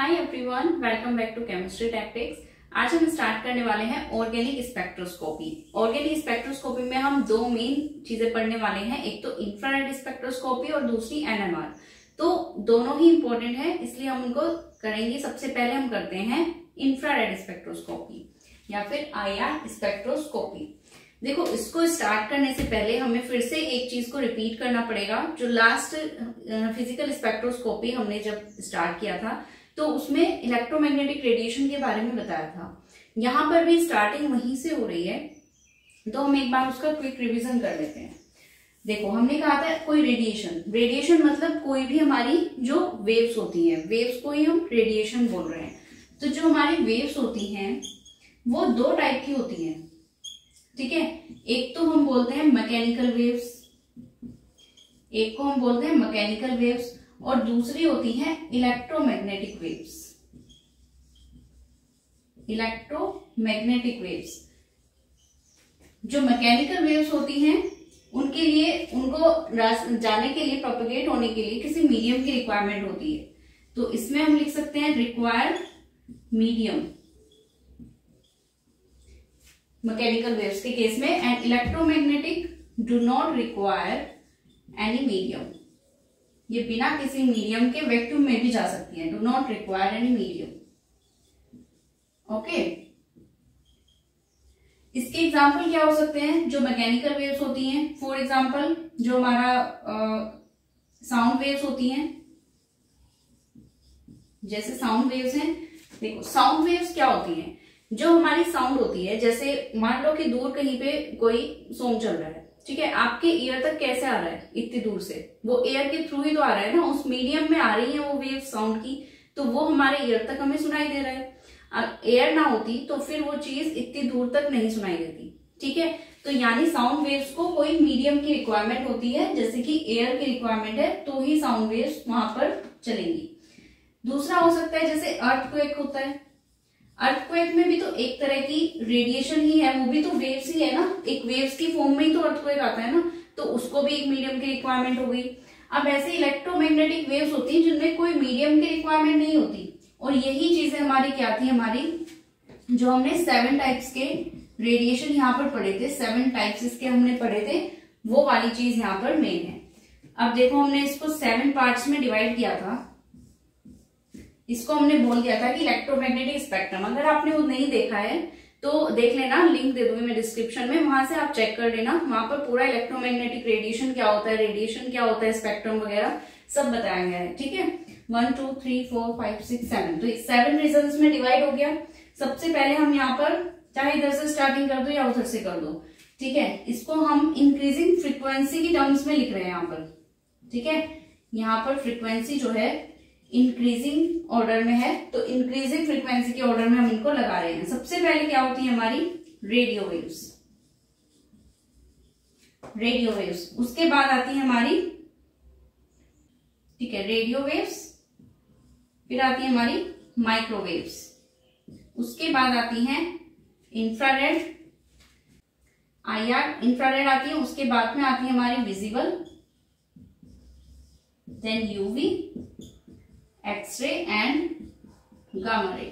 Hi everyone, welcome back to chemistry tactics. आज हम start करने वाले हैं ऑर्गेनिक स्पेक्ट्रोस्कोपी। ऑर्गेनिक स्पेक्ट्रोस्कोपी में हम दो मेन चीजें पढ़ने वाले हैं, एक तो इंफ्रारेड स्पेक्ट्रोस्कोपी और दूसरी एनएमआर। तो दोनों ही इंपॉर्टेंट है, इसलिए हम उनको करेंगे। सबसे पहले हम करते हैं इंफ्रारेड स्पेक्ट्रोस्कोपी या फिर आईआर स्पेक्ट्रोस्कोपी। देखो, इसको स्टार्ट करने से पहले हमें फिर से एक चीज को रिपीट करना पड़ेगा। जो लास्ट फिजिकल स्पेक्ट्रोस्कोपी हमने जब स्टार्ट किया था तो उसमें इलेक्ट्रोमैग्नेटिक रेडिएशन के बारे में बताया था। यहाँ पर भी स्टार्टिंग वहीं से हो रही है, तो हम एक बार उसका क्विक रिवीजन कर लेते हैं। देखो, हमने कहा था कोई रेडिएशन मतलब कोई भी हमारी जो वेव्स होती हैं, वेव्स को ही हम रेडिएशन बोल रहे हैं। तो जो हमारी वेव्स होती हैं वो दो टाइप की होती हैं, ठीक है। एक तो हम बोलते हैं मैकेनिकल वेव्स, एक को हम बोलते हैं मैकेनिकल वेव्स, और दूसरी होती है इलेक्ट्रोमैग्नेटिक वेव्स। इलेक्ट्रोमैग्नेटिक वेव्स जो मैकेनिकल वेव्स होती हैं उनके लिए, उनको जाने के लिए, प्रोपेगेट होने के लिए किसी मीडियम की रिक्वायरमेंट होती है। तो इसमें हम लिख सकते हैं रिक्वायर्ड मीडियम मैकेनिकल वेव्स के केस में, and electromagnetic do not require any medium. ये बिना किसी मीडियम के वैक्यूम में भी जा सकती है। Do not require any medium, okay. इसके एग्जाम्पल क्या हो सकते हैं? जो मैकेनिकल वेव्स होती हैं, फॉर एग्जाम्पल जो हमारा साउंड वेव्स होती हैं, जैसे साउंड वेव्स हैं। देखो, साउंड वेव्स क्या होती हैं? जो हमारी साउंड होती है, जैसे मान लो कि दूर कहीं पे कोई सॉन्ग चल रहा है, ठीक है, आपके ईयर तक कैसे आ रहा है? इतनी दूर से, वो एयर के थ्रू ही तो आ रहा है ना, उस मीडियम में आ रही है वो वेव साउंड की, तो वो हमारे ईयर तक हमें सुनाई दे रहा है। अब एयर ना होती तो फिर वो चीज इतनी दूर तक नहीं सुनाई देती, ठीक है। तो यानी साउंड वेव्स को कोई मीडियम की रिक्वायरमेंट होती है, जैसे कि एयर की रिक्वायरमेंट है, तो ही साउंड वेव्स वहां पर चलेंगी। दूसरा हो सकता है जैसे अर्थक्वेक होता है। अर्थक्वेक में भी तो एक तरह की रेडिएशन ही है, वो भी तो वेव्स ही है ना, एक वेव्स की फॉर्म में ही तो अर्थक्वेक आता है ना, तो उसको भी एक मीडियम की रिक्वायरमेंट हो गई। अब ऐसे इलेक्ट्रोमैग्नेटिक वेव्स होती हैं जिनमें कोई मीडियम की रिक्वायरमेंट नहीं होती, और यही चीजें हमारी क्या थी, हमारी जो हमने 7 टाइप्स के रेडिएशन यहाँ पर पढ़े थे, 7 टाइप्स इसके हमने पढ़े थे, वो वाली चीज यहाँ पर मेन है। अब देखो, हमने इसको 7 पार्ट्स में डिवाइड किया था। इसको हमने बोल दिया था कि इलेक्ट्रोमैग्नेटिक स्पेक्ट्रम। अगर आपने वो नहीं देखा है तो देख लेना, लिंक दे दूंगी मैं डिस्क्रिप्शन में, वहां से आप चेक कर लेना। वहां पर पूरा इलेक्ट्रोमैग्नेटिक रेडिएशन क्या होता है, रेडिएशन क्या होता है, स्पेक्ट्रम वगैरह सब बताया गया है, ठीक है। 1 2 3 4 5 6 7, तो 7 रीजन्स में डिवाइड हो गया। सबसे पहले हम यहाँ पर चाहे इधर से स्टार्टिंग कर दो या उधर से कर दो, ठीक है। इसको हम इंक्रीजिंग फ्रीक्वेंसी की टर्म्स में लिख रहे हैं यहाँ पर, ठीक है। यहाँ पर फ्रीक्वेंसी जो है इंक्रीजिंग ऑर्डर में है, तो इंक्रीजिंग फ्रीक्वेंसी के ऑर्डर में हम इनको लगा रहे हैं। सबसे पहले क्या होती है हमारी रेडियो वेव्स। रेडियो वेव्स, उसके बाद आती है हमारी, ठीक है, रेडियो वेव्स, फिर आती है हमारी माइक्रोवेव्स, उसके बाद आती है इंफ्रारेड, आईआर इंफ्रारेड आती है, उसके बाद में आती है हमारी visible, then UV, X ray and gamma ray,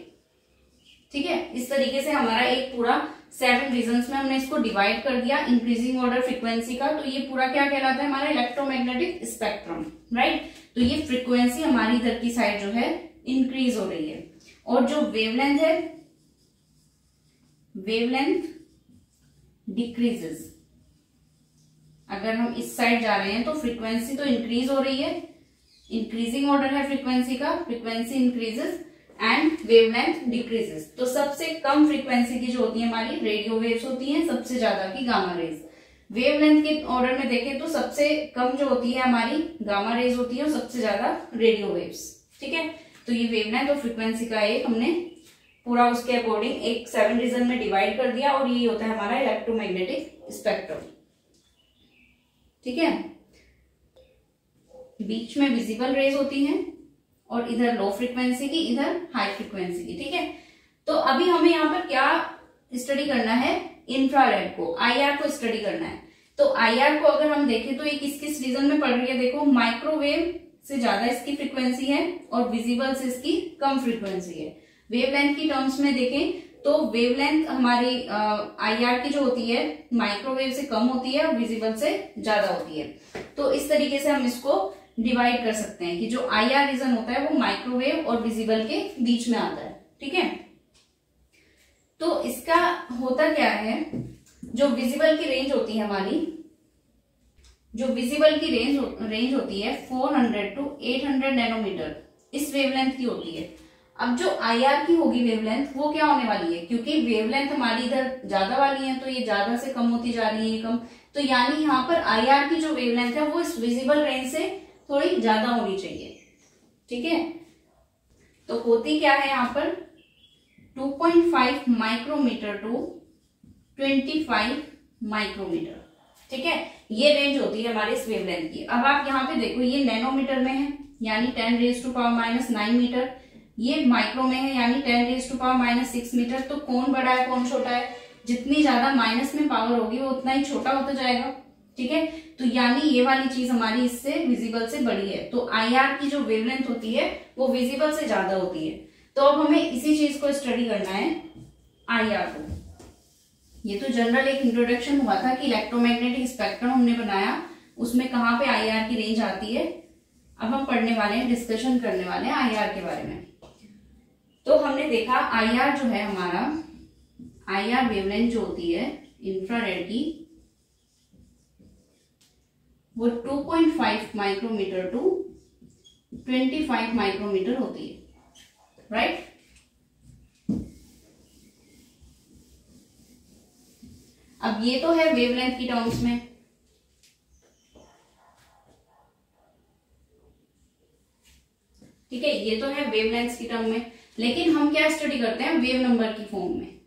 ठीक है। इस तरीके से हमारा एक पूरा 7 रीजन्स में हमने इसको डिवाइड कर दिया इंक्रीजिंग ऑर्डर फ्रीक्वेंसी का। तो ये पूरा क्या कहलाता है? हमारा इलेक्ट्रोमैग्नेटिक स्पेक्ट्रम, राइट। तो ये फ्रीक्वेंसी हमारी इधर की साइड जो है इंक्रीज हो रही है, और जो वेवलेंथ है, वेवलेंथ डिक्रीजेस। अगर हम इस साइड जा रहे हैं तो फ्रीक्वेंसी तो इंक्रीज हो रही है, इंक्रीजिंग ऑर्डर है फ्रीक्वेंसी का, frequency increases and wavelength decreases. तो सबसे कम फ्रीक्वेंसी की जो होती है हमारी रेडियो वेव्स होती हैं, सबसे ज्यादा की गामा रेज। वेवलेंथ के ऑर्डर में देखें तो सबसे कम जो होती है हमारी गामा रेज होती है, और सबसे ज्यादा रेडियो वेव्स, ठीक है। तो ये वेवलेंथ और फ्रीक्वेंसी का एक हमने पूरा उसके अकॉर्डिंग एक 7 रीजन में डिवाइड कर दिया, और ये होता है हमारा इलेक्ट्रोमैग्नेटिक स्पेक्ट्रम, ठीक है। बीच में विजिबल रेज होती हैं, और इधर लो फ्रीक्वेंसी की, इधर हाई फ्रीक्वेंसी की, ठीक है। तो अभी हमें यहाँ पर क्या स्टडी करना है? इंफ्रारेड को, आईआर को स्टडी करना है। तो आईआर को अगर हम देखें तो ये किस किस रीजन में पड़ रही है? देखो, माइक्रोवेव से ज्यादा इसकी फ्रीक्वेंसी है और विजिबल से इसकी कम फ्रीक्वेंसी है। वेवलेंथ की टर्म्स में देखें तो वेवलेंथ हमारी IR की जो होती है माइक्रोवेव से कम होती है और विजिबल से ज्यादा होती है। तो इस तरीके से हम इसको डिवाइड कर सकते हैं कि जो IR रीजन होता है वो माइक्रोवेव और विजिबल के बीच में आता है। ठीक है, तो इसका होता क्या है, जो विजिबल की रेंज होती है हमारी, जो विजिबल की रेंज होती है 400 to 800 नैनोमीटर, इस वेवलेंथ की होती है। अब जो IR की होगी वेवलेंथ वो क्या होने वाली है, क्योंकि वेवलेंथ हमारी इधर ज्यादा वाली है तो ये ज्यादा से कम होती जा रही है, ये कम, तो यानी यहाँ पर IR की जो वेवलेंथ है वो इस विजिबल रेंज से थोड़ी ज्यादा होनी चाहिए। ठीक है, तो होती क्या है यहाँ पर 2.5 माइक्रोमीटर टू 25 माइक्रोमीटर। ठीक है, ये रेंज होती है हमारे इस वेवलेंथ की। अब आप यहाँ पे देखो ये नैनोमीटर में है यानी 10⁻⁹ मीटर, ये माइक्रो में है यानी 10⁻⁻6 मीटर। तो कौन बड़ा है कौन छोटा है, जितनी ज्यादा माइनस में पावर होगी वो उतना ही छोटा होता जाएगा। ठीक है, तो यानी ये वाली चीज हमारी इससे विजिबल से बड़ी है, तो IR की जो वेवलेंथ होती है वो विजिबल से ज्यादा होती है। तो अब हमें इसी चीज को स्टडी करना है IR को। ये तो जनरल एक इंट्रोडक्शन हुआ था कि इलेक्ट्रोमैग्नेटिक स्पेक्ट्रम हमने बनाया, उसमें कहाँ पे IR की रेंज आती है। अब हम पढ़ने वाले हैं, डिस्कशन करने वाले हैं IR के बारे में। तो हमने देखा IR जो है हमारा, IR वेवलेंथ जो होती है इंफ्रारेड की वो 2.5 माइक्रोमीटर टू 25 माइक्रोमीटर होती है, राइट। अब ये तो है वेवलेंथ की टर्म्स में, ठीक है, ये तो है वेवलेंथ की टर्म में, लेकिन हम क्या स्टडी करते हैं वेव नंबर की फॉर्म में,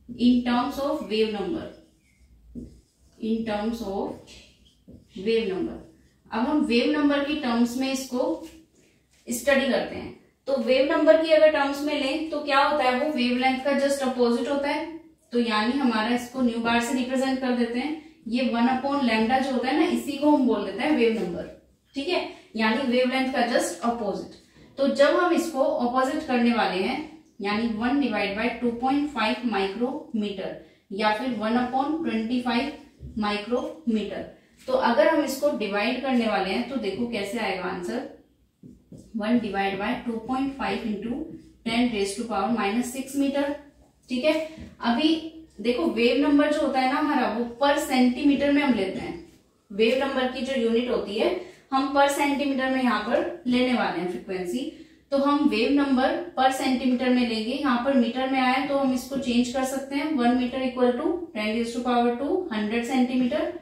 in terms of wave number, in terms of wave number. अब हम वेव नंबर की टर्म्स में इसको स्टडी करते हैं। तो वेव नंबर की अगर टर्म्स में लें तो क्या होता है, वो वेवलेंथ का जस्ट अपोजिट होता है। तो यानी हमारा इसको न्यू बार से रिप्रेजेंट कर देते हैं, ये 1/λ जो होता है ना, इसी को हम बोल देते हैं वेव नंबर। ठीक है, यानी वेवलेंथ का जस्ट अपोजिट। तो जब हम इसको अपोजिट करने वाले हैं यानी 1/2.5 माइक्रोमीटर या फिर 1/25 माइक्रोमीटर, तो अगर हम इसको डिवाइड करने वाले हैं तो देखो कैसे आएगा आंसर, 1/2.5 इंटू 10⁻⁻6 मीटर। ठीक है, अभी देखो वेव नंबर जो होता है ना हमारा, वो पर सेंटीमीटर में हम लेते हैं। वेव नंबर की जो यूनिट होती है हम पर सेंटीमीटर में यहाँ पर लेने वाले हैं फ्रीक्वेंसी। तो हम वेव नंबर पर सेंटीमीटर में लेंगे, यहाँ पर मीटर में आया तो हम इसको चेंज कर सकते हैं। 1 मीटर इक्वल टू 10⁻² 100 सेंटीमीटर,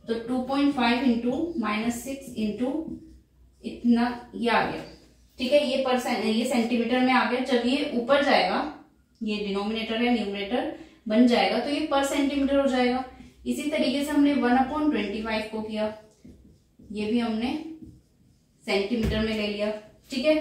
तो 2.5 इंटू -6 इंटू इतना ये आ गया। ठीक है, ये सेंटीमीटर में आ गया। जब ये ऊपर जाएगा, ये डिनोमिनेटर है न्यूमरेटर बन जाएगा, तो ये पर सेंटीमीटर हो जाएगा। इसी तरीके से हमने 1/25 को किया, ये भी हमने सेंटीमीटर में ले लिया। ठीक है,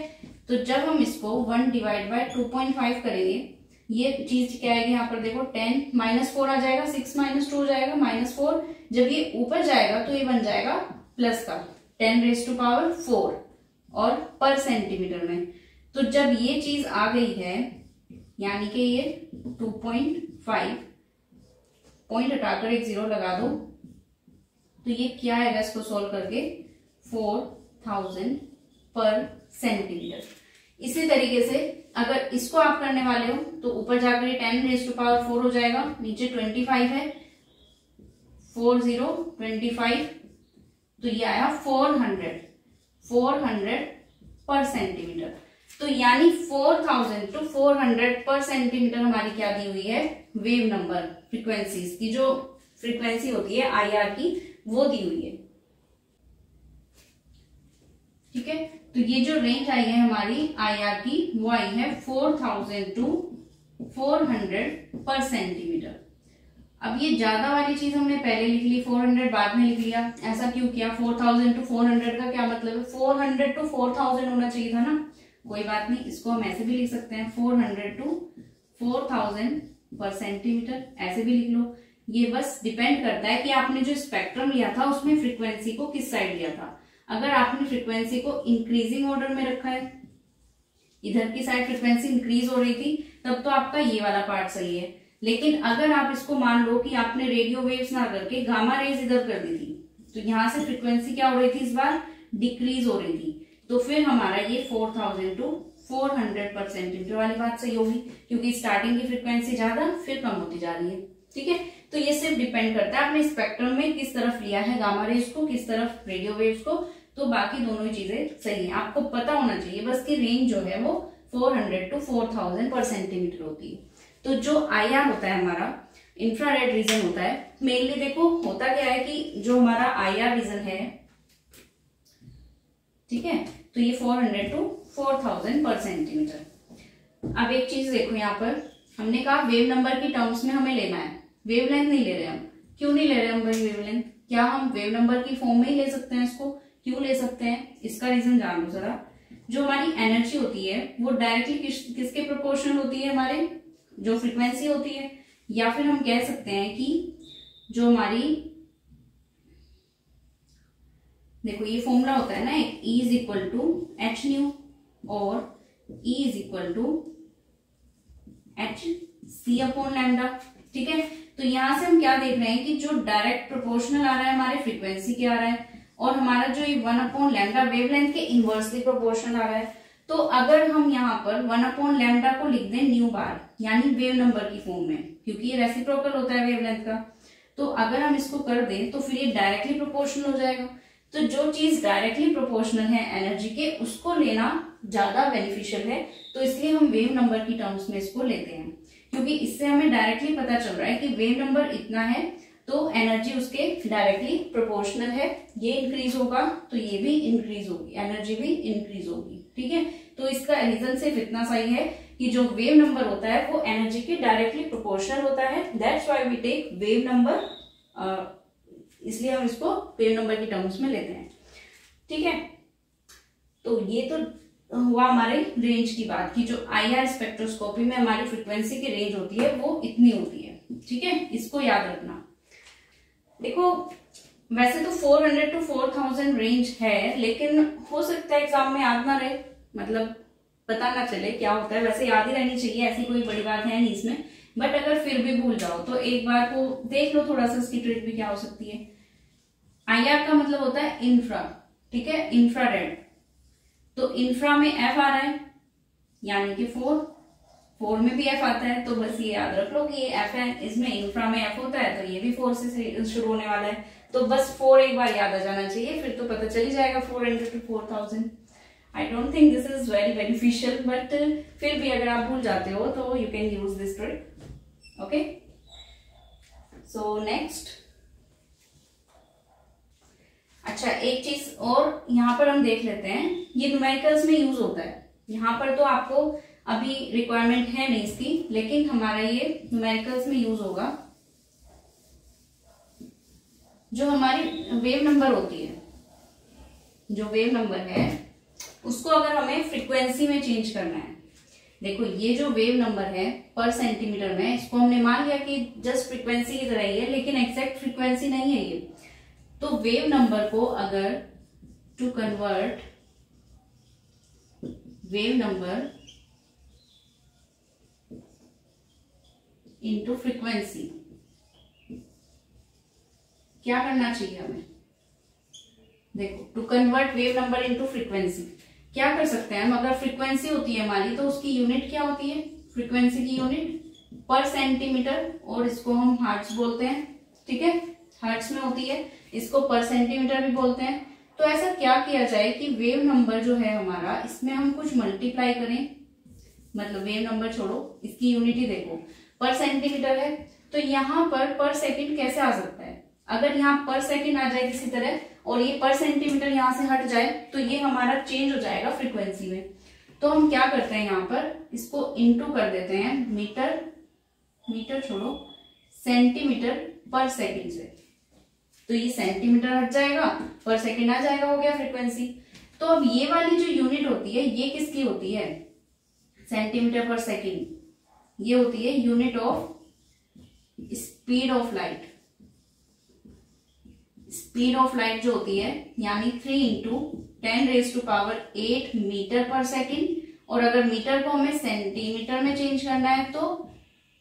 तो जब हम इसको 1/2.5 करेंगे, ये चीज क्या आएगी यहाँ पर देखो 10 -4 आ जाएगा, 6 -2 हो जाएगा -4। जब ये ऊपर जाएगा तो ये बन जाएगा प्लस का 10⁻⁴ और पर सेंटीमीटर में। तो जब ये चीज आ गई है यानी कि ये 2.5 पॉइंट हटाकर एक 0 लगा दो, तो ये क्या आएगा इसको सोल्व करके 4000 पर सेंटीमीटर। इसी तरीके से अगर इसको आप करने वाले हो तो ऊपर जाकर ये 10⁻⁴ हो जाएगा, नीचे 25 है, 4025, तो ये आया 400 पर सेंटीमीटर। तो यानी 4000 to 400 पर सेंटीमीटर हमारी क्या दी हुई है, वेव नंबर फ्रीक्वेंसीज की जो फ्रीक्वेंसी होती है IR की वो दी हुई है। ठीक है, तो ये जो रेंज आई है हमारी IR की वो आई है 4000 to 400 पर सेंटीमीटर। अब ये ज्यादा वाली चीज हमने पहले लिख ली, 400 बाद में लिख लिया। ऐसा क्यों किया, 4000 to 400 का क्या मतलब है, 400 to 4000 होना चाहिए था ना। कोई बात नहीं, इसको हम ऐसे भी लिख सकते हैं 400 to 4000 पर सेंटीमीटर, ऐसे भी लिख लो। ये बस डिपेंड करता है कि आपने जो स्पेक्ट्रम लिया था उसमें फ्रीक्वेंसी को किस साइड लिया था। अगर आपने फ्रीक्वेंसी को इंक्रीजिंग ऑर्डर में रखा है, इधर की साइड फ्रीक्वेंसी इंक्रीज हो रही थी, तब तो आपका ये वाला पार्ट सही है। लेकिन अगर आप इसको मान लो कि आपने रेडियो वेव्स ना करके गामा रेज इधर कर दी थी, तो यहां से फ्रीक्वेंसी क्या हो रही थी, इस बार डिक्रीज हो रही थी, तो फिर हमारा ये 4000 टू 400 पर सेंटीमीटर वाली बात सही होगी, क्योंकि स्टार्टिंग की फ्रीक्वेंसी ज्यादा फिर कम होती जा रही है। ठीक है, तो ये सिर्फ डिपेंड करता है आपने स्पेक्ट्रम में किस तरफ लिया है गामा रेज को, किस तरफ रेडियो वेव्स को, तो बाकी दोनों ही चीजें सही है। आपको पता होना चाहिए बस की रेंज जो है वो 400 टू 4000 पर सेंटीमीटर होती है। तो जो IR होता है हमारा इंफ्रारेड रीजन होता है, मेनली देखो होता क्या है कि जो हमारा IR रीजन है, ठीक है, तो ये 400 टू 4000 पर सेंटीमीटर। अब एक चीज देखो, यहाँ पर हमने कहा वेव नंबर की टर्म्स में हमें लेना है, वेवलेंथ नहीं ले रहे हम। क्यों नहीं ले रहे हम भाई वेवलेंथ? क्या हम वेव नंबर की फॉर्म में ही ले सकते हैं इसको? क्यों ले सकते हैं, इसका रीजन जान लो जरा। जो हमारी एनर्जी होती है वो डायरेक्टली किसके प्रोपोर्शनल होती है, हमारे जो फ्रीक्वेंसी होती है, या फिर हम कह सकते हैं कि जो हमारी, देखो ये फॉर्मूला होता है ना, E is equal to H nu और E is equal to H C upon lambda. ठीक है, तो यहां से हम क्या देख रहे हैं कि जो डायरेक्ट प्रोपोर्शनल आ रहा है हमारे फ्रीक्वेंसी के आ रहा है, और हमारा जो ये 1 अपॉन लैम्डा वेवलेंथ के इनवर्सली प्रोपोर्शनल आ रहा है। तो अगर हम यहाँ पर 1 अपॉन लैम्डा को लिख दें न्यू बार, यानी वेव नंबर की फॉर्म में, क्योंकि ये रेसिप्रोकल होता है वेवलेंथ का, तो अगर हम इसको कर दें तो फिर ये डायरेक्टली प्रोपोर्शनल हो जाएगा। तो जो चीज डायरेक्टली प्रोपोर्शनल है एनर्जी के, उसको लेना ज्यादा बेनिफिशियल है, तो इसलिए हम वेव नंबर की टर्म्स में इसको लेते हैं, क्योंकि इससे हमें डायरेक्टली पता चल रहा है कि वेव नंबर इतना है तो एनर्जी उसके डायरेक्टली प्रोपोर्शनल है, ये इंक्रीज होगा तो ये भी इंक्रीज होगी, एनर्जी भी इंक्रीज होगी। ठीक है, तो इसका रीजन सिर्फ इतना सही है कि जो वेव नंबर होता है वो एनर्जी के डायरेक्टली प्रोपोर्शनल होता है, that's why we take wave number, इसलिए हम इसको वेव नंबर की टर्म्स में लेते हैं। ठीक है, तो ये तो हुआ हमारे रेंज की बात की, जो IR स्पेक्ट्रोस्कोपी में हमारी फ्रीक्वेंसी की रेंज होती है वो इतनी होती है। ठीक है, इसको याद रखना। देखो वैसे तो 400 टू 4000 रेंज है, लेकिन हो सकता है एग्जाम में याद ना रहे, मतलब पता ना चले क्या होता है। वैसे याद ही रहनी चाहिए, ऐसी कोई बड़ी बात है नहीं इसमें, बट अगर फिर भी भूल जाओ तो एक बार को देख लो थोड़ा सा, इसकी ट्रिक भी क्या हो सकती है। IR का मतलब होता है इंफ्रा, ठीक है, इंफ्रारेड, तो इंफ्रा में F आ रहा है यानी कि 4 में भी F आता है, तो बस ये याद रख लो कि ये F है, इसमें इंफ्रा में F होता है, तो ये भी 4 से शुरू होने वाला है, तो बस 4 एक बार याद आ जाना चाहिए, फिर तो पता चल ही जाएगा 400 to 4000। I don't think this is very beneficial, but फिर भी अगर आप भूल जाते हो तो you can use this trick. Okay, so next, अच्छा एक चीज और यहाँ पर हम देख लेते हैं, ये न्यूमेरिकल्स में यूज होता है। यहाँ पर तो आपको अभी रिक्वायरमेंट है नहीं इसकी, लेकिन हमारा ये न्यूमेरिकल्स में यूज होगा। जो हमारी वेव नंबर होती है, जो वेव नंबर है उसको अगर हमें फ्रीक्वेंसी में चेंज करना है, देखो ये जो वेव नंबर है पर सेंटीमीटर में, इसको हमने मान लिया कि जस्ट फ्रीक्वेंसी की तरह ही है, लेकिन एग्जैक्ट फ्रीक्वेंसी नहीं है ये। तो वेव नंबर को अगर to convert wave number into frequency, क्या करना चाहिए हमें? देखो to convert wave number into frequency क्या कर सकते हैं हम? अगर फ्रीक्वेंसी होती है हमारी तो उसकी यूनिट क्या होती है? फ्रीक्वेंसी की यूनिट पर सेंटीमीटर, और इसको हम हर्ट्ज बोलते हैं। ठीक है, हर्ट्ज में होती है, इसको पर सेंटीमीटर भी बोलते हैं। तो ऐसा क्या किया जाए कि वेव नंबर जो है हमारा, इसमें हम कुछ मल्टीप्लाई करें, मतलब वेव नंबर छोड़ो, इसकी यूनिट ही देखो पर सेंटीमीटर है, तो यहाँ पर सेकंड कैसे आ सकता है? अगर यहाँ पर सेकंड आ जाए किसी तरह और ये पर सेंटीमीटर यहाँ से हट जाए तो ये हमारा चेंज हो जाएगा फ्रीक्वेंसी में। तो हम क्या करते हैं, यहाँ पर इसको इनटू कर देते हैं मीटर छोड़ो सेंटीमीटर पर सेकंड से, तो ये सेंटीमीटर हट जाएगा, पर सेकंड आ जाएगा, हो गया फ्रीक्वेंसी। तो अब ये वाली जो यूनिट होती है ये किसकी होती है? सेंटीमीटर पर सेकंड, ये होती है unit of speed of light. Speed of light जो होती है यानी 3 इंटू 10⁸ मीटर पर सेकेंड, और अगर मीटर को हमें सेंटीमीटर में चेंज करना है तो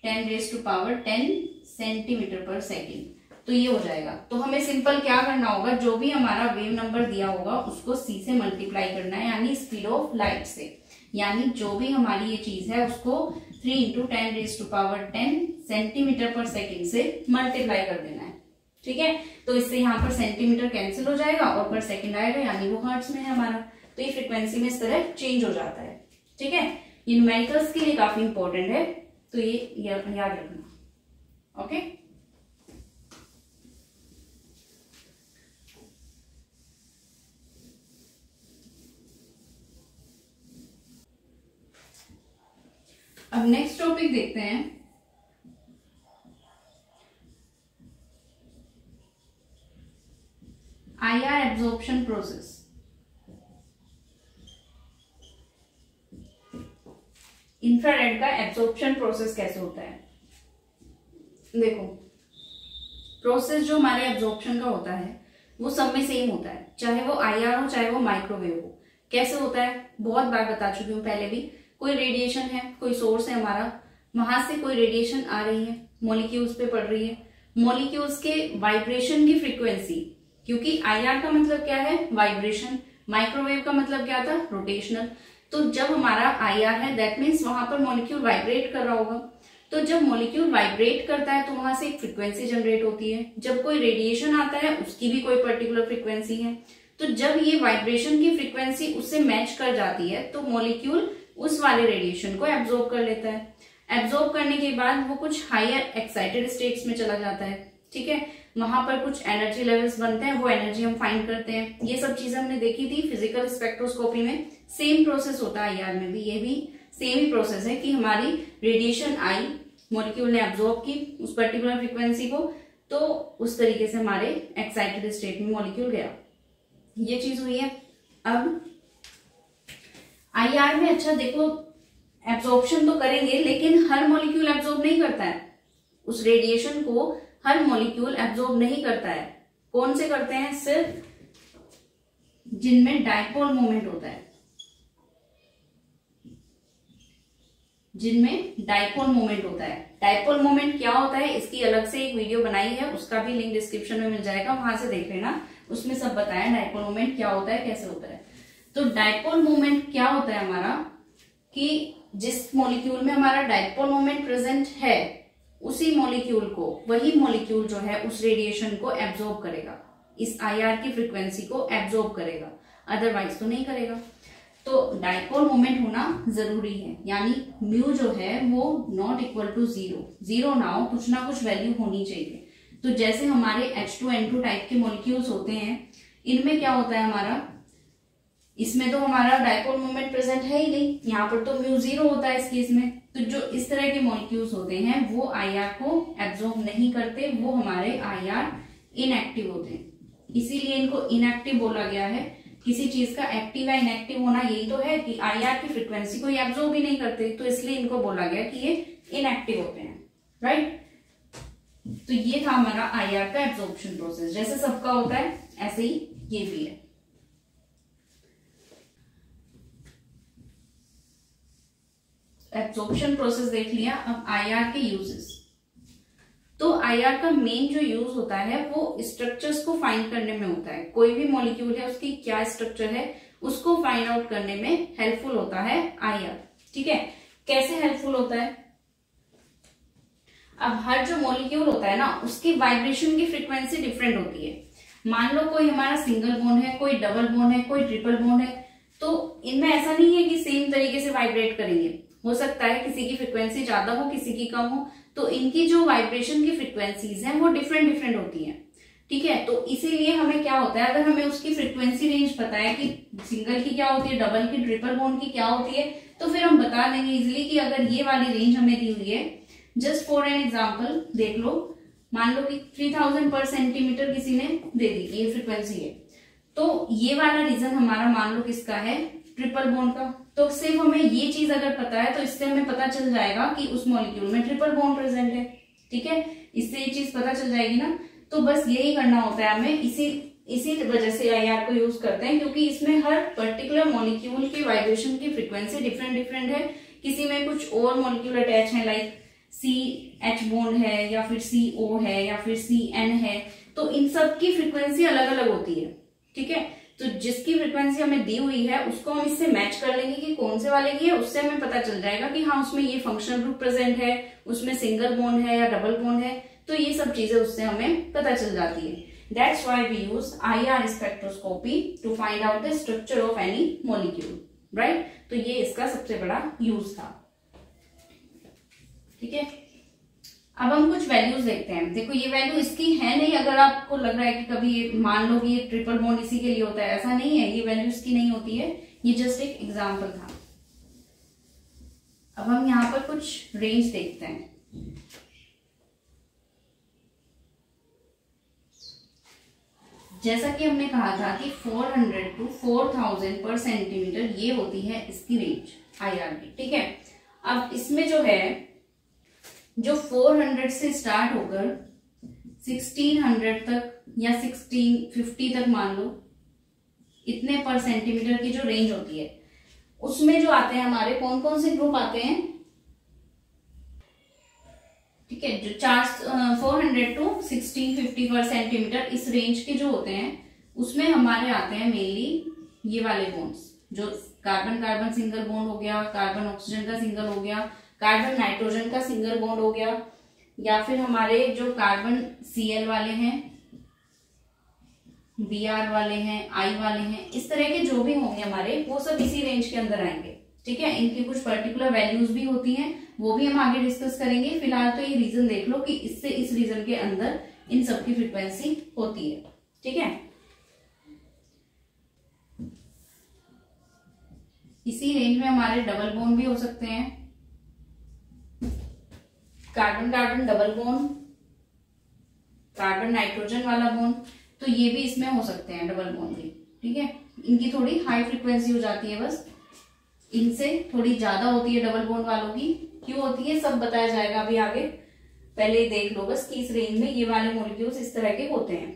10⁻10 सेंटीमीटर पर सेकेंड। तो ये हो जाएगा। तो हमें सिंपल क्या करना होगा, जो भी हमारा वेव नंबर दिया होगा उसको c से मल्टीप्लाई करना है, यानी स्पीड ऑफ लाइट से, यानी जो भी हमारी ये चीज है उसको 3 इंटू 10⁻10 सेंटीमीटर पर सेकेंड से मल्टीप्लाई कर देना है। ठीक है, तो इससे यहाँ पर सेंटीमीटर कैंसिल हो जाएगा और पर सेकेंड आएगा, यानी वो हर्ट्ज में है हमारा। तो ये फ्रिक्वेंसी में इस तरह चेंज हो जाता है। ठीक है, ये न्यूमेरिकल्स के लिए काफी इंपॉर्टेंट है, तो ये याद रखना। ओके, अब नेक्स्ट टॉपिक देखते हैं। IR absorption process. इंफ्रारेड का एब्जॉर्प्शन प्रोसेस कैसे होता है? देखो, प्रोसेस जो हमारे एब्जॉर्प्शन का होता है वो सब में सेम होता है, चाहे वो आईआर हो चाहे वो माइक्रोवेव हो। कैसे होता है बहुत बार बता चुकी हूँ पहले भी। कोई रेडिएशन है, कोई सोर्स है हमारा, वहां से कोई रेडिएशन आ रही है, मॉलिक्यूल्स पे पड़ रही है, मॉलिक्यूल्स के वाइब्रेशन की फ्रीक्वेंसी, क्योंकि आईआर का मतलब क्या है वाइब्रेशन, माइक्रोवेव का मतलब क्या था रोटेशनल। तो जब हमारा आईआर है दैट मीन्स वहां पर मॉलिक्यूल वाइब्रेट कर रहा होगा। तो जब मॉलिक्यूल वाइब्रेट करता है तो वहां से एक फ्रीक्वेंसी जनरेट होती है। जब कोई रेडिएशन आता है उसकी भी कोई पर्टिकुलर फ्रीक्वेंसी है। तो जब ये वाइब्रेशन की फ्रीक्वेंसी उससे मैच कर जाती है तो मॉलिक्यूल उस वाले रेडिएशन को एब्जॉर्ब कर लेता है। एब्जॉर्ब करने के बाद वो कुछ हायर एक्साइटेड स्टेट्स में चला जाता है। ठीक है, वहां पर कुछ एनर्जी लेवल्स बनते हैं, वो एनर्जी हम फाइंड करते हैं। ये सब चीजें हमने देखी थी फिजिकल स्पेक्ट्रोस्कोपी में। सेम प्रोसेस होता है आईआर में भी, ये भी सेम ही प्रोसेस है कि हमारी रेडिएशन आई, मॉलिक्यूल ने एब्जॉर्ब की उस पर्टिकुलर फ्रीक्वेंसी को, तो उस तरीके से हमारे एक्साइटेड स्टेट में मॉलिक्यूल गया। ये चीज हुई है। अब आईआर में अच्छा देखो, एब्जॉर्प्शन तो करेंगे लेकिन हर मॉलिक्यूल एब्जॉर्ब नहीं करता है। उस रेडिएशन को हर मॉलिक्यूल एब्जॉर्ब नहीं करता है। कौन से करते हैं? सिर्फ जिनमें डायपोल मोमेंट होता है, जिनमें डायपोल मोमेंट होता है। डायपोल मोमेंट क्या होता है इसकी अलग से एक वीडियो बनाई है, उसका भी लिंक डिस्क्रिप्शन में मिल जाएगा, वहां से देख लेना। उसमें सब बताया डायपोल मोमेंट क्या होता है, कैसे होता है। तो डायपोल मोमेंट क्या होता है हमारा, कि जिस मॉलिक्यूल में हमारा डायपोल मोमेंट प्रेजेंट है उसी मॉलिक्यूल को, वही मॉलिक्यूल जो है उस रेडिएशन को एब्जॉर्ब करेगा, इस आईआर की फ्रीक्वेंसी को एब्जॉर्ब करेगा, अदरवाइज तो नहीं करेगा। तो डायपोल मोमेंट होना जरूरी है, यानी म्यू जो है वो नॉट इक्वल टू जीरो ना हो, कुछ ना कुछ वैल्यू होनी चाहिए। तो जैसे हमारे H2N2 टाइप के मॉलिक्यूल्स होते हैं, इनमें क्या होता है हमारा, इसमें तो हमारा डायपोल मोमेंट प्रेजेंट है ही नहीं, यहाँ पर तो म्यू 0 होता है इस केस में। तो जो इस तरह के मॉलिक्यूल्स होते हैं वो आईआर को एब्जॉर्ब नहीं करते, वो हमारे आईआर इनएक्टिव होते हैं। इसीलिए इनको इनएक्टिव बोला गया है। किसी चीज का एक्टिव या इनएक्टिव होना यही तो है कि आईआर की फ्रीक्वेंसी को एब्जॉर्ब ही नहीं करते, तो इसलिए इनको बोला गया कि ये इनएक्टिव होते हैं। राइट, तो ये था हमारा आईआर का एब्जॉर्प्शन प्रोसेस। जैसे सबका होता है ऐसे ही ये भी है। एब्जॉर्प्शन प्रोसेस देख लिया। अब आईआर के यूजेस। तो आईआर का मेन जो यूज होता है वो स्ट्रक्चर्स को फाइंड करने में होता है। कोई भी मॉलिक्यूल है उसकी क्या स्ट्रक्चर है उसको फाइंड आउट करने में हेल्पफुल होता है आईआर। ठीक है, कैसे हेल्पफुल होता है? अब हर जो मॉलिक्यूल होता है ना उसकी वाइब्रेशन की फ्रीक्वेंसी डिफरेंट होती है। मान लो कोई हमारा सिंगल बॉन्ड है, कोई डबल बॉन्ड है, कोई ट्रिपल बॉन्ड है, तो इनमें ऐसा नहीं है कि सेम तरीके से वाइब्रेट करेंगे। हो सकता है किसी की फ्रीक्वेंसी ज्यादा हो, किसी की कम हो, तो इनकी जो वाइब्रेशन की फ्रीक्वेंसीज हैं वो डिफरेंट होती हैं। ठीक है, तो इसीलिए हमें क्या होता है, अगर हमें उसकी फ्रीक्वेंसी रेंज पता है कि सिंगल की क्या होती है, डबल की, ट्रिपल बॉन्ड की क्या होती है, तो फिर हम बता देंगे इजिली कि अगर ये वाली रेंज हमें दी हुई है, जस्ट फॉर एन एग्जाम्पल देख लो, मान लो कि 3000 पर सेंटीमीटर किसी ने दे दी, ये फ्रीक्वेंसी है, तो ये वाला रीजन हमारा मान लो किसका है, ट्रिपल बॉन्ड का। तो सिर्फ हमें ये चीज अगर पता है तो इससे हमें पता चल जाएगा कि उस मॉलिक्यूल में ट्रिपल बॉन्ड प्रेजेंट है। ठीक है, इससे ये चीज पता चल जाएगी ना। तो बस यही करना होता है हमें, इसी वजह से IR को यूज करते हैं, क्योंकि इसमें हर पर्टिकुलर मॉलिक्यूल की वाइब्रेशन की फ्रीक्वेंसी डिफरेंट डिफरेंट है। किसी में कुछ और मॉलिक्यूल अटैच है, लाइक CH बॉन्ड है या फिर CO है या फिर CN है, तो इन सब की फ्रीक्वेंसी अलग अलग होती है। ठीक है, तो जिसकी फ्रीक्वेंसी हमें दी हुई है उसको हम इससे मैच कर लेंगे कि कौन से वाले की है, उससे हमें पता चल जाएगा कि हाँ उसमें ये फंक्शनल ग्रुप प्रेजेंट है, उसमें सिंगल बॉन्ड है या डबल बॉन्ड है, तो ये सब चीजें उससे हमें पता चल जाती है। That's why we use IR spectroscopy to find out the structure of any molecule, right? तो ये इसका सबसे बड़ा यूज था। ठीक है, अब हम कुछ वैल्यूज देखते हैं। देखो ये वैल्यू इसकी है नहीं, अगर आपको लग रहा है कि कभी मान लो कि ये ट्रिपल बॉन्ड इसी के लिए होता है, ऐसा नहीं है, ये वैल्यू इसकी नहीं होती है, ये जस्ट एक एग्जाम्पल था। अब हम यहाँ पर कुछ रेंज देखते हैं। जैसा कि हमने कहा था कि 400 to 4000 पर सेंटीमीटर ये होती है इसकी रेंज IR की। ठीक है, अब इसमें जो है, जो 400 से स्टार्ट होकर 1600 तक या 1650 तक मान लो, इतने पर सेंटीमीटर की जो रेंज होती है, उसमें जो आते हैं हमारे कौन कौन से ग्रुप आते हैं। ठीक है, जो 400 to 1650 पर सेंटीमीटर इस रेंज के जो होते हैं, उसमें हमारे आते हैं मेनली ये वाले बॉन्ड्स, जो कार्बन कार्बन सिंगल बॉन्ड हो गया, कार्बन ऑक्सीजन का सिंगल हो गया, कार्बन नाइट्रोजन का सिंगल बॉन्ड हो गया, या फिर हमारे जो कार्बन Cl वाले हैं, Br वाले हैं, I वाले हैं, इस तरह के जो भी होंगे हमारे, वो सब इसी रेंज के अंदर आएंगे। ठीक है, इनकी कुछ पर्टिकुलर वैल्यूज भी होती हैं, वो भी हम आगे डिस्कस करेंगे। फिलहाल तो ये रीजन देख लो कि इससे इस रीजन के अंदर इन सब की फ्रीक्वेंसी होती है। ठीक है, इसी रेंज में हमारे डबल बॉन्ड भी हो सकते हैं, carbon carbon double bond, carbon nitrogen वाला बॉन्ड, तो ये भी इसमें हो सकते हैं डबल बॉन्ड भी। ठीक है, इनकी थोड़ी हाई फ्रीक्वेंसी हो जाती है, बस इनसे थोड़ी ज्यादा होती है डबल बॉन्ड वालों की। क्यों होती है सब बताया जाएगा अभी आगे, पहले देख लो बस कि इस रेंज में ये वाले मॉलिक्यूल्स इस तरह के होते हैं।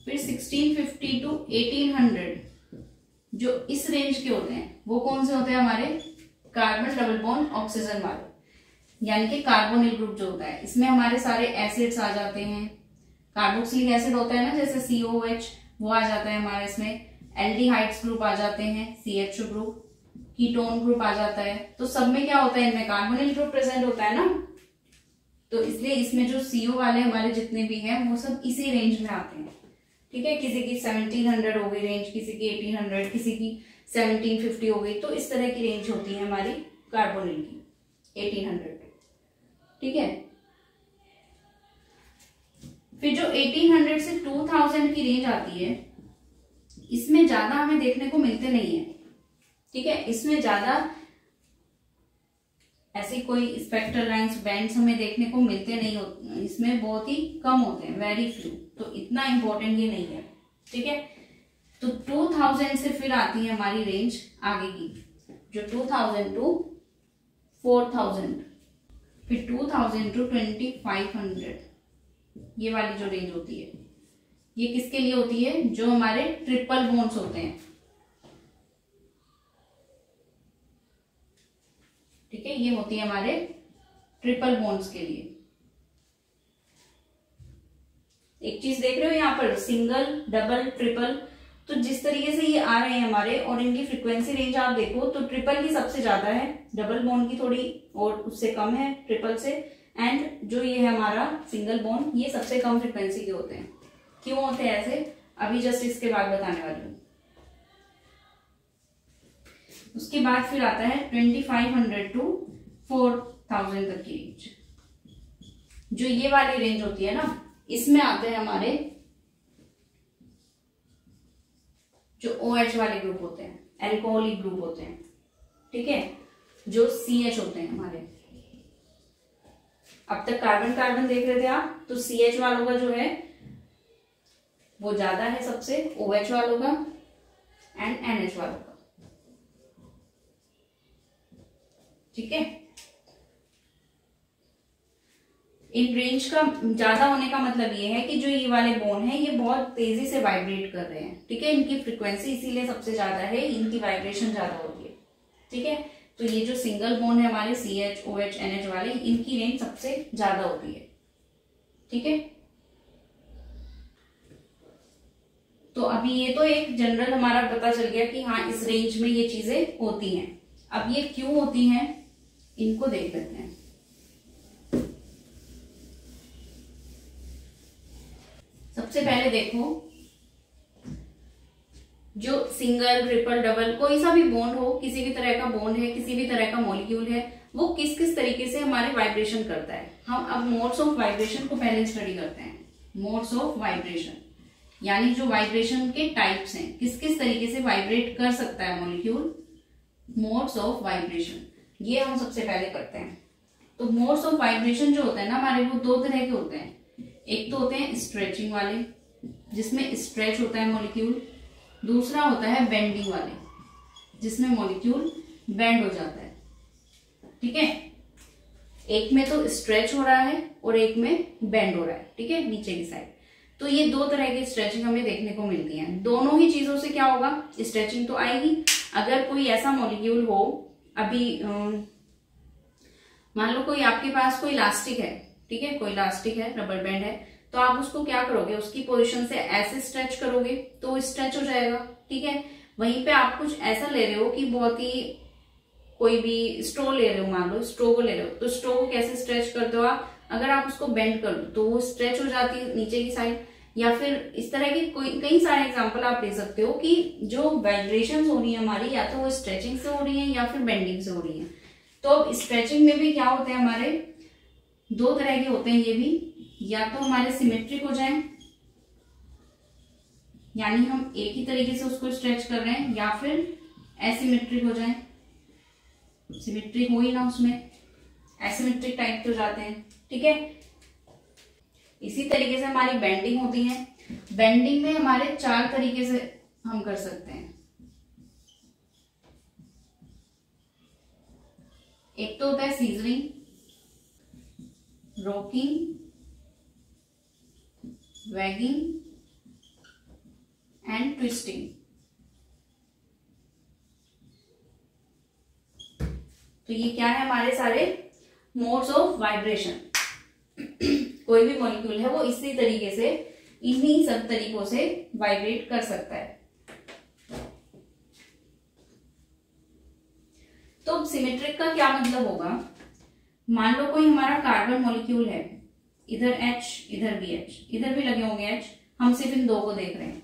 फिर 1650 to 1800 जो इस रेंज के होते हैं, वो कौन से होते हैं हमारे, कार्बन डबल बॉन्ड ऑक्सीजन वाले, यानी कि कार्बोनिल ग्रुप जो होता है, इसमें हमारे सारे एसिड्स आ जाते हैं। कार्बोक्सिलिक एसिड होता है ना, जैसे COH, वो आ जाता है हमारे इसमें, एल्डिहाइड्स ग्रुप आ जाते हैं, CHO ग्रुप, कीटोन ग्रुप आ जाता है। तो सब में क्या होता है, इनमें कार्बोनिल ग्रुप प्रेजेंट होता है ना, तो इसलिए इसमें जो CO वाले हमारे जितने भी हैं वो सब इसी रेंज में आते हैं। ठीक है, किसी की 1700 हो गई रेंज, किसी की 1800, किसी की 1750 हो गई, तो इस तरह की रेंज होती है हमारी कार्बोनिल की 1800। ठीक है, फिर जो 1800 से 2000 की रेंज आती है, इसमें ज्यादा हमें देखने को मिलते नहीं है। ठीक है, इसमें ज्यादा ऐसी कोई स्पेक्ट्रल लाइंस बैंड्स हमें देखने को मिलते नहीं होते, इसमें बहुत ही कम होते हैं, वेरी फ्यू, तो इतना इंपॉर्टेंट ये नहीं है। ठीक है, तो 2000 से फिर आती है हमारी रेंज आगे की, जो 2000 to 4000, फिर 2000 to 2500, ये वाली जो रेंज होती है, ये किसके लिए होती है, जो हमारे ट्रिपल बॉन्ड्स होते हैं। ठीक है, ये होती है हमारे ट्रिपल बॉन्ड्स के लिए। एक चीज देख रहे हो यहाँ पर, सिंगल डबल ट्रिपल, तो जिस तरीके से ये आ रहे हैं हमारे, और इनकी फ्रीक्वेंसी रेंज आप देखो तो ट्रिपल की सबसे ज्यादा है, डबल बॉन्ड की थोड़ी और उससे कम है ट्रिपल से, एंड जो ये है हमारा सिंगल बॉन्ड, ये सबसे कम फ्रीक्वेंसी के होते हैं। क्यों होते हैं ऐसे, अभी जस्ट इसके बाद बताने वाली हूँ। उसके बाद फिर आता है 2500 to 4000 तक की रेंज, जो ये वाली रेंज होती है ना, इसमें आते हैं हमारे जो OH वाले ग्रुप होते हैं, एल्कोहलिक ग्रुप होते हैं। ठीक है, जो CH होते हैं हमारे। अब तक कार्बन कार्बन देख रहे थे आप, तो CH वालों का जो है वो ज्यादा है सबसे, OH वालों का एंड NH वालों का। ठीक है, इन रेंज का ज्यादा होने का मतलब ये है कि जो ये वाले बोन है ये बहुत तेजी से वाइब्रेट कर रहे हैं, ठीक है, इनकी फ्रीक्वेंसी इसीलिए सबसे ज्यादा है, इनकी वाइब्रेशन ज्यादा होती है, ठीक है। तो ये जो सिंगल बोन है हमारे CH OH NH वाले, इनकी रेंज सबसे ज्यादा होती है, ठीक है। तो अभी ये तो एक जनरल हमारा पता चल गया कि हाँ इस रेंज में ये चीजें होती हैं। अब ये क्यों होती हैं इनको देख लेते हैं। सबसे पहले देखो, जो सिंगल ट्रिपल डबल कोई सा भी बॉन्ड हो, किसी भी तरह का बॉन्ड है, किसी भी तरह का मॉलिक्यूल है, वो किस किस तरीके से हमारे वाइब्रेशन करता है। हम अब मोड्स ऑफ वाइब्रेशन को पहले स्टडी करते हैं। मोड्स ऑफ वाइब्रेशन यानी जो वाइब्रेशन के टाइप्स हैं, किस किस तरीके से वाइब्रेट कर सकता है मॉलिक्यूल, मोड्स ऑफ वाइब्रेशन, ये हम सबसे पहले करते हैं। तो मोड्स ऑफ वाइब्रेशन जो होता है ना हमारे, वो दो तरह के होते हैं। एक तो होते हैं स्ट्रेचिंग वाले, जिसमें स्ट्रेच होता है मॉलिक्यूल, दूसरा होता है बेंडिंग वाले, जिसमें मॉलिक्यूल बेंड हो जाता है, ठीक है। एक में तो स्ट्रेच हो रहा है और एक में बेंड हो रहा है, ठीक है, नीचे की साइड। तो ये दो तरह की स्ट्रेचिंग हमें देखने को मिलती है। दोनों ही चीजों से क्या होगा, स्ट्रेचिंग तो आएगी। अगर कोई ऐसा मॉलिक्यूल हो, अभी मान लो कोई आपके पास कोई इलास्टिक है, ठीक है, कोई इलास्टिक है, रबर बैंड है, तो आप उसको क्या करोगे, उसकी पोजीशन से ऐसे स्ट्रेच करोगे तो स्ट्रेच हो जाएगा, ठीक है। वहीं पे आप कुछ ऐसा ले रहे हो कि बहुत ही, कोई भी स्ट्रो ले रहे हो, मान लो स्ट्रो को ले रहे हो, तो स्ट्रो को कैसे स्ट्रेच करते हो आप, अगर आप उसको बेंड कर दो तो वो स्ट्रेच हो जाती है नीचे की साइड। या फिर इस तरह के कोई कई सारे एग्जांपल आप ले सकते हो कि जो वाइब्रेशंस हो रही है हमारी, या तो वो स्ट्रेचिंग से हो रही है या फिर बेंडिंग से हो रही है। तो अब स्ट्रेचिंग में भी क्या होते हैं हमारे, दो तरह के होते हैं ये भी, या तो हमारे सिमेट्रिक हो जाए, यानी हम एक ही तरीके से उसको स्ट्रेच कर रहे हैं, या फिर एसिमेट्रिक हो जाए, सिमेट्रिक हो ही ना उसमें, एसिमेट्रिक टाइप के हो जाते हैं, ठीक है। इसी तरीके से हमारी बेंडिंग होती है। बेंडिंग में हमारे चार तरीके से हम कर सकते हैं। एक तो होता है scissoring, rocking, waging and twisting. तो ये क्या है, हमारे सारे मोड्स ऑफ वाइब्रेशन। कोई भी मॉलिक्यूल है वो इसी तरीके से, इन्हीं सब तरीकों से वाइब्रेट कर सकता है। तो सिमेट्रिक का क्या मतलब होगा, मान लो कोई हमारा कार्बन मॉलिक्यूल है, इधर H इधर भी H, इधर भी लगे होंगे H, हम सिर्फ इन दो को देख रहे हैं।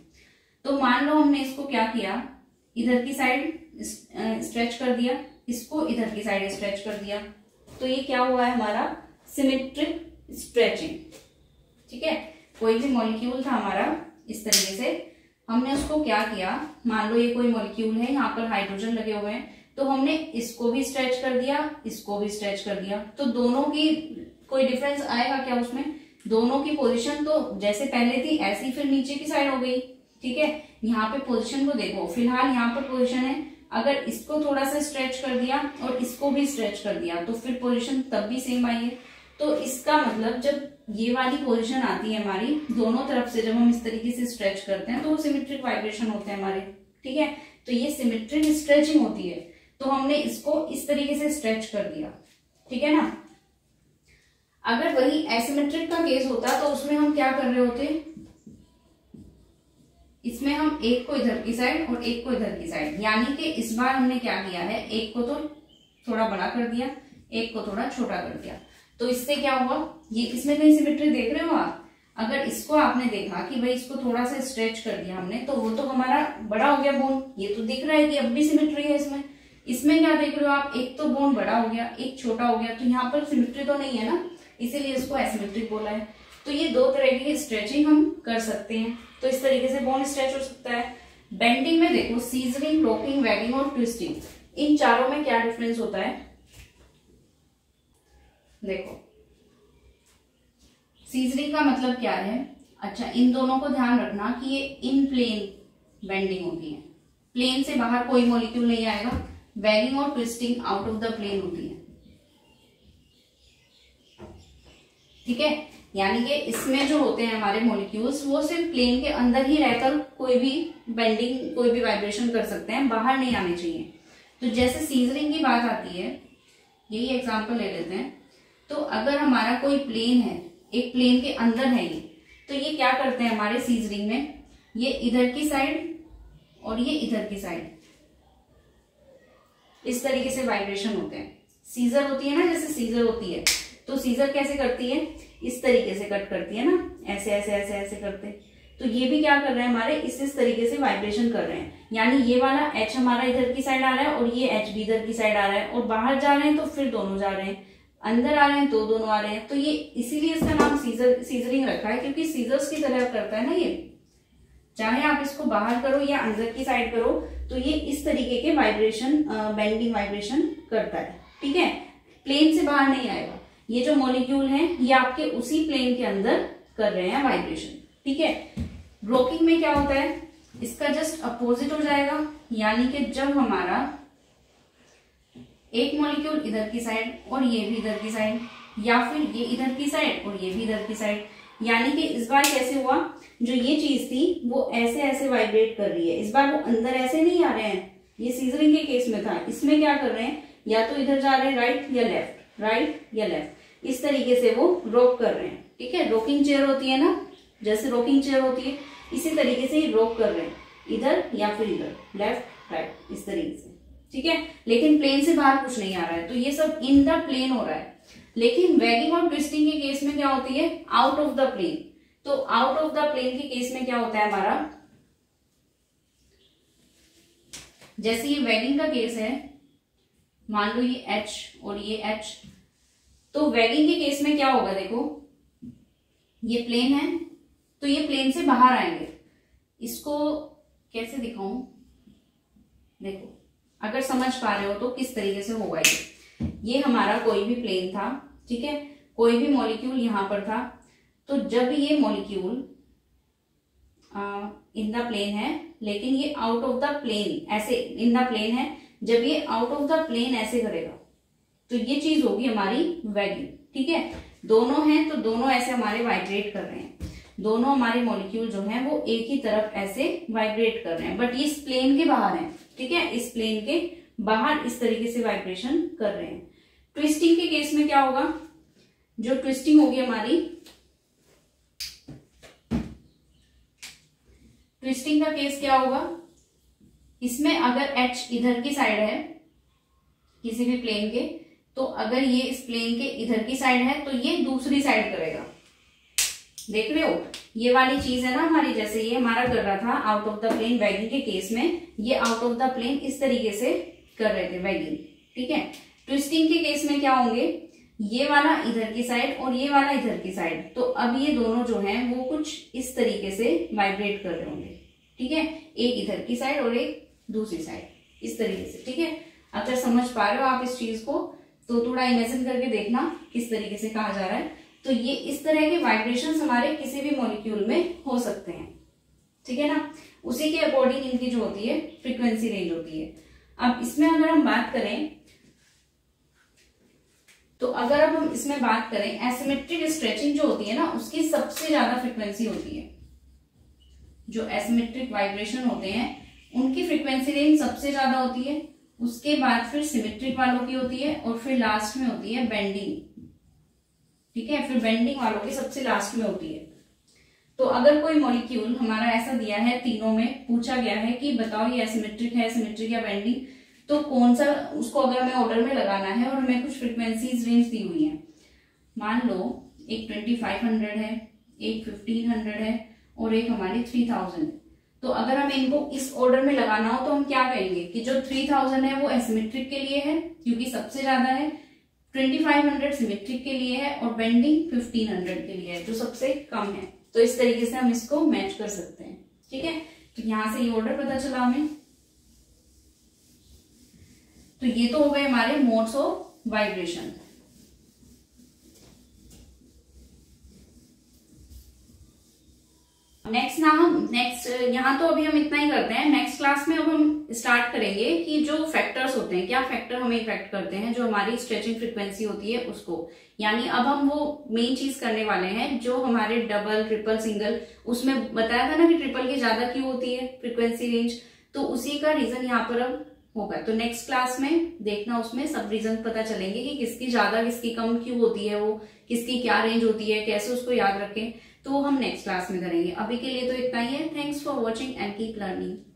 तो मान लो हमने इसको क्या किया, इधर की साइड स्ट्रेच कर दिया, इसको इधर की साइड स्ट्रेच कर दिया, तो ये क्या हुआ है हमारा सिमेट्रिक स्ट्रेचिंग, ठीक है। कोई भी मॉलिक्यूल था हमारा, इस तरीके से हमने उसको क्या किया, मान लो ये कोई मॉलिक्यूल है, यहाँ पर हाइड्रोजन लगे हुए हैं, तो हमने इसको भी स्ट्रेच कर दिया, इसको भी स्ट्रेच कर दिया। तो दोनों की कोई डिफरेंस आएगा क्या उसमें, दोनों की पोजीशन तो जैसे पहले थी ऐसी फिर नीचे की साइड हो गई, ठीक है। यहाँ पे पोजीशन को देखो, फिलहाल यहाँ पर पोजीशन है, अगर इसको थोड़ा सा स्ट्रेच कर दिया और इसको भी स्ट्रेच कर दिया तो फिर पोजीशन तब भी सेम आई है। तो इसका मतलब जब ये वाली पोजीशन आती है हमारी, दोनों तरफ से जब हम इस तरीके से स्ट्रेच करते हैं तो वो सिमेट्रिक वाइब्रेशन होते हैं हमारे, ठीक है। तो ये सिमेट्रिक स्ट्रेचिंग होती है। तो हमने इसको इस तरीके से स्ट्रेच कर दिया, ठीक है ना। अगर वही एसिमेट्रिक का केस होता तो उसमें हम क्या कर रहे होते, इसमें हम एक को इधर की साइड और एक को इधर की साइड, यानी कि इस बार हमने क्या किया है, एक को तो थोड़ा बड़ा कर दिया, एक को थोड़ा छोटा कर दिया। तो इससे क्या हुआ, ये इसमें कहीं सिमेट्री देख रहे हो आप, अगर इसको आपने देखा कि भाई इसको थोड़ा सा स्ट्रेच कर दिया हमने, तो वो तो हमारा बड़ा हो गया बोन, ये तो दिख रहा है कि अब भी सिमेट्री है इसमें। इसमें क्या देख रहे हो आप, एक तो बोन बड़ा हो गया, एक छोटा हो गया, तो यहाँ पर सिमेट्री तो नहीं है ना, इसीलिए इसको एसिमेट्रिक बोला है। तो ये दो तरह की स्ट्रेचिंग हम कर सकते हैं। तो इस तरीके से बोन स्ट्रेच हो सकता है। बेंडिंग में देखो, सीजरिंग, रॉकिंग, वैगिंग और ट्विस्टिंग, इन चारों में क्या डिफरेंस होता है, देखो सीजरिंग का मतलब क्या है, अच्छा इन दोनों को ध्यान रखना कि ये इन प्लेन बेंडिंग होती है, प्लेन से बाहर कोई मॉलिक्यूल नहीं आएगा। वैगिंग और twisting out of the plane होती है। ठीक है, यानी कि इसमें जो होते हैं हमारे मॉलिक्यूल्स वो सिर्फ प्लेन के अंदर ही रहकर कोई भी बेंडिंग, कोई भी वाइब्रेशन कर सकते हैं, बाहर नहीं आने चाहिए। तो जैसे सीजरिंग की बात आती है, यही एग्जांपल ले लेते हैं। तो अगर हमारा कोई प्लेन है, एक प्लेन के अंदर है ये, तो ये क्या करते हैं हमारे सीजरिंग में, ये इधर की साइड और ये इधर की साइड इस तरीके से वाइब्रेशन होते हैं। सीजर होती है ना, जैसे सीजर होती है, तो सीजर कैसे करती है, इस तरीके से कट करती है ना, ऐसे ऐसे ऐसे ऐसे करते। तो ये भी क्या कर रहे हैं हमारे, इस तरीके से वाइब्रेशन कर रहे हैं। यानी ये वाला एच हमारा इधर की साइड आ रहा है और ये एच भी इधर की साइड आ रहा है, और बाहर जा रहे हैं तो फिर दोनों जा रहे हैं, अंदर आ रहे हैं तो दोनों आ रहे हैं। तो ये इसीलिए इसका नाम सीजरिंग रखा है, क्योंकि सीजर्स की तरह करता है ना ये। चाहे आप इसको बाहर करो या अंदर की साइड करो, तो ये इस तरीके के वाइब्रेशन, बेंडिंग वाइब्रेशन करता है। ठीक है, प्लेन से बाहर नहीं आएगा। ये जो मॉलिक्यूल है ये आपके उसी प्लेन के अंदर कर रहे हैं वाइब्रेशन। ठीक है, ब्रोकिंग में क्या होता है, इसका जस्ट अपोजिट हो जाएगा। यानी कि जब हमारा एक मॉलिक्यूल इधर की साइड और ये भी इधर की साइड, या फिर ये इधर की साइड और ये भी इधर की साइड, यानी कि इस बार कैसे हुआ, जो ये चीज थी वो ऐसे ऐसे वाइब्रेट कर रही है, इस बार वो अंदर ऐसे नहीं आ रहे हैं। ये सीजरिंग के केस में था, इसमें क्या कर रहे हैं, या तो इधर जा रहे हैं राइट या लेफ्ट, राइट या लेफ्ट, इस तरीके से वो रोक कर रहे हैं। ठीक है, रोकिंग चेयर होती है ना, जैसे रोकिंग चेयर होती है इसी तरीके से ही रोक कर रहे हैं, इधर या फिर इधर, लेफ्ट राइट, इस तरीके से। ठीक है, लेकिन प्लेन से बाहर कुछ नहीं आ रहा है, तो ये सब इन द प्लेन हो रहा है। लेकिन वैगिंग और ट्विस्टिंग के केस में क्या होती है, आउट ऑफ द प्लेन। तो आउट ऑफ द प्लेन के केस में क्या होता है हमारा, जैसे ये वैगिंग का केस है, मान लो ये H और ये H, तो वैगिंग के केस में क्या होगा, देखो ये प्लेन है तो ये प्लेन से बाहर आएंगे। इसको कैसे दिखाऊं, देखो अगर समझ पा रहे हो तो किस तरीके से होगा ये हमारा कोई भी प्लेन था, ठीक है, कोई भी मॉलिक्यूल यहां पर था, तो जब ये मॉलिक्यूल इन द प्लेन है, लेकिन ये आउट ऑफ द प्लेन, ऐसे इन द प्लेन है, जब ये आउट ऑफ द प्लेन ऐसे करेगा तो ये चीज होगी हमारी वैगिंग। ठीक है, दोनों हैं तो दोनों ऐसे हमारे वाइब्रेट कर रहे हैं, दोनों हमारे मॉलिक्यूल जो हैं वो एक ही तरफ ऐसे वाइब्रेट कर रहे हैं, बट ये इस प्लेन के बाहर है। ठीक है, इस प्लेन के बाहर इस तरीके से वाइब्रेशन कर रहे हैं। ट्विस्टिंग के केस में क्या होगा, जो ट्विस्टिंग होगी हमारी, ट्विस्टिंग का केस क्या होगा, इसमें अगर H इधर की साइड है किसी भी प्लेन के, तो अगर ये इस प्लेन के इधर की साइड है तो ये दूसरी साइड करेगा। देख रहे हो, ये वाली चीज है ना हमारी, जैसे ये हमारा कर रहा था out of the plane wagging के केस में, ये आउट ऑफ द प्लेन इस तरीके से कर रहे थे वैगिंग। ठीक है, ट्विस्टिंग के केस में क्या होंगे, ये वाला इधर की साइड और ये वाला इधर की साइड, तो अब ये दोनों जो हैं वो कुछ इस तरीके से वाइब्रेट कर रहे होंगे। ठीक है, एक इधर की साइड और एक दूसरी साइड, इस तरीके से। ठीक है, अगर समझ पा रहे हो आप इस चीज को तो थोड़ा इमेजिन करके देखना किस तरीके से कहा जा रहा है। तो ये इस तरह के वाइब्रेशंस हमारे किसी भी मॉलिक्यूल में हो सकते हैं। ठीक है ना, उसी के अकॉर्डिंग इनकी जो होती है फ्रीक्वेंसी रेंज होती है। अब इसमें अगर हम बात करें, तो अगर अब हम इसमें बात करें, एसिमेट्रिक स्ट्रेचिंग जो होती है ना, उसकी सबसे ज्यादा फ्रीक्वेंसी होती है। जो एसिमेट्रिक वाइब्रेशन होते हैं उनकी फ्रीक्वेंसी रेंज सबसे ज्यादा होती है, उसके बाद फिर सिमेट्रिक वालों की होती है, और फिर लास्ट में होती है बेंडिंग। ठीक है, फिर बेंडिंग वालों की सबसे लास्ट में होती है। तो अगर कोई मॉलिक्यूल हमारा ऐसा दिया है, तीनों में पूछा गया है कि बताओ ये एसिमेट्रिक है, सिमेट्रिक या बेंडिंग, तो कौन सा, उसको अगर हमें ऑर्डर में लगाना है और हमें कुछ फ्रीक्वेंसीज रेंज दी हुई है, मान लो एक 2500 है, एक 1500 है और एक हमारी 3000। तो अगर हमें इनको इस ऑर्डर में लगाना हो तो हम क्या कहेंगे कि जो 3000 है वो एसिमेट्रिक के लिए है क्योंकि सबसे ज्यादा है, 2500 सिमेट्रिक के लिए है और बेंडिंग 1500 के लिए है जो सबसे कम है। तो इस तरीके से हम इसको मैच कर सकते हैं। ठीक है, तो यहां से ये ऑर्डर पता चला हमें। तो ये तो हो गए हमारे मोड्स ऑफ वाइब्रेशन। नेक्स्ट ना हम नेक्स्ट, यहाँ तो अभी हम इतना ही करते हैं। नेक्स्ट क्लास में अब हम स्टार्ट करेंगे कि जो फैक्टर्स होते हैं, क्या फैक्टर हमें इफेक्ट करते हैं जो हमारी स्ट्रेचिंग फ्रीक्वेंसी होती है उसको। यानी अब हम वो मेन चीज करने वाले हैं जो हमारे डबल, ट्रिपल, सिंगल, उसमें बताया था ना कि ट्रिपल की ज्यादा क्यों होती है फ्रीक्वेंसी रेंज, तो उसी का रीजन यहाँ पर अब होगा। तो नेक्स्ट क्लास में देखना, उसमें सब रीजन पता चलेंगे कि किसकी ज्यादा किसकी कम क्यों होती है, वो किसकी क्या रेंज होती है, कैसे उसको याद रखें, तो हम नेक्स्ट क्लास में करेंगे। अभी के लिए तो इतना ही है। Thanks for watching and keep learning.